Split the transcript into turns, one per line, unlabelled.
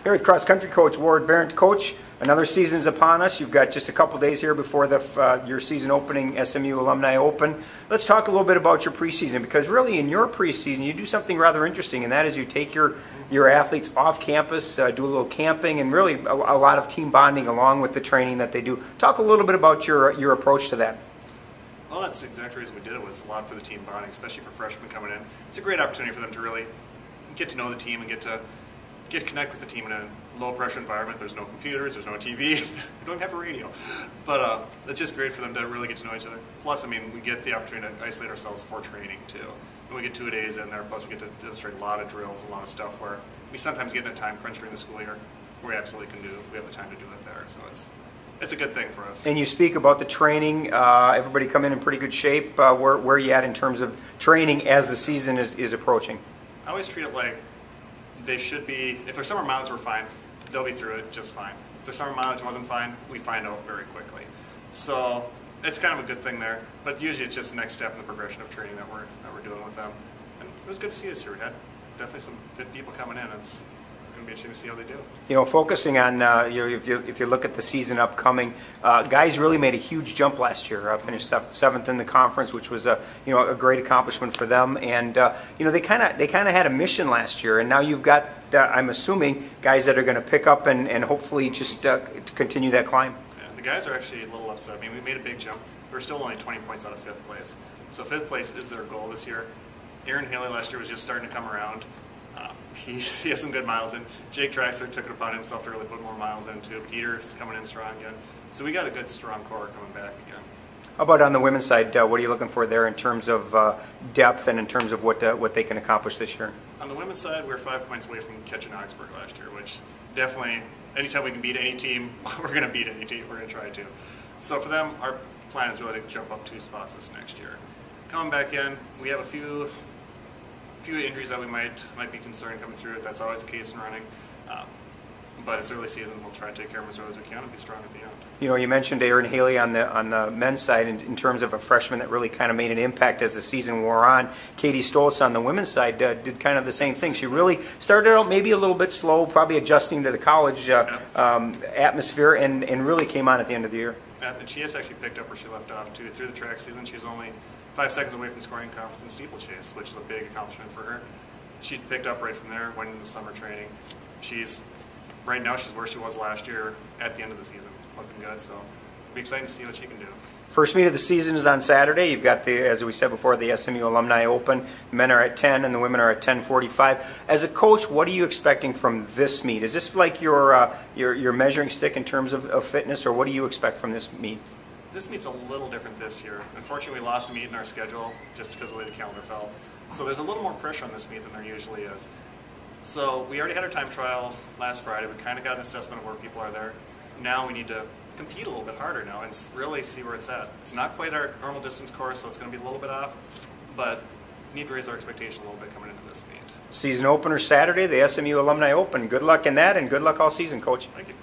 Here with cross-country coach Ward Berndt. Coach, another season's upon us. You've got just a couple days here before your season opening SMU Alumni Open. Let's talk a little bit about your preseason, because really in your preseason you do something rather interesting, and that is you take your athletes off campus, do a little camping, and really a lot of team bonding along with the training that they do. Talk a little bit about your approach to that.
Well, that's the exact reason we did it. Was a lot for the team bonding, especially for freshmen coming in. It's a great opportunity for them to really get to know the team and get to connect with the team in a low-pressure environment. There's no computers, there's no TV, we don't have a radio. But it's just great for them to really get to know each other. Plus, I mean, we get the opportunity to isolate ourselves for training, too. And we get 2 days in there, plus we get to demonstrate a lot of drills, a lot of stuff where we sometimes get in a time crunch during the school year where we absolutely can do it. We have the time to do it there, so it's a good thing for us. And
you speak about the training. Everybody come in pretty good shape. Where are you at in terms of training as the season is approaching?
I always treat it like they should be. If their summer mileage were fine, they'll be through it just fine. If their summer mileage wasn't fine, we find out very quickly. So it's kind of a good thing there. But usually it's just the next step in the progression of training that we're doing with them. And it was good to see us here. We had definitely some good people coming in. It's going to be interesting to see how they do.
You know, focusing on if you look at the season upcoming, guys really made a huge jump last year. Finished 7th in the conference, which was a great accomplishment for them. And they kind of had a mission last year, and now you've got I'm assuming guys that are going to pick up and hopefully just continue that climb.
Yeah, the guys are actually a little upset. I mean, we made a big jump. We're still only 20 points out of 5th place. So 5th place is their goal this year. Aaron Haley last year was just starting to come around. He has some good miles in. Jake Traxler took it upon himself to really put more miles into. Peter's coming in strong again. So we got a good, strong core coming back again.
How about on the women's side? What are you looking for there in terms of depth and in terms of what they can accomplish this year?
On the women's side, we're 5 points away from catching Augsburg last year, which definitely, anytime we can beat any team, we're going to beat any team. We're going to try to. So for them, our plan is really to jump up 2 spots this next year. Coming back in, we have a few injuries that we might be concerned coming through. That's always the case in running. But it's early season. We'll try to take care of them as early as we can and be strong at the end. You know,
you mentioned Aaron Haley on the men's side in terms of a freshman that really kind of made an impact as the season wore on. Katie Stoltz on the women's side did kind of the same thing. She really started out maybe a little bit slow, probably adjusting to the college atmosphere, and really came on at the end of the year.
And she has actually picked up where she left off too. Through the track season, she was only 5 seconds away from scoring conference in steeplechase, which is a big accomplishment for her. She picked up right from there, went into summer training. Right now she's where she was last year at the end of the season, looking good. So it'll be exciting to see what she can do.
First meet of the season is on Saturday. You've got as we said before, the SMU Alumni Open. The men are at 10 and the women are at 10:45. As a coach, what are you expecting from this meet? Is this like your measuring stick in terms of fitness, or what do you expect from this meet?
This meet's a little different this year. Unfortunately, we lost a meet in our schedule just because of the way the calendar fell. So there's a little more pressure on this meet than there usually is. So we already had our time trial last Friday. We kind of got an assessment of where people are there. Now we need to compete a little bit harder now and really see where it's at. It's not quite our normal distance course, so it's going to be a little bit off, but we need to raise our expectation a little bit coming into this meet.
Season opener Saturday, the SMU Alumni Open. Good luck in that, and good luck all season, Coach.
Thank you.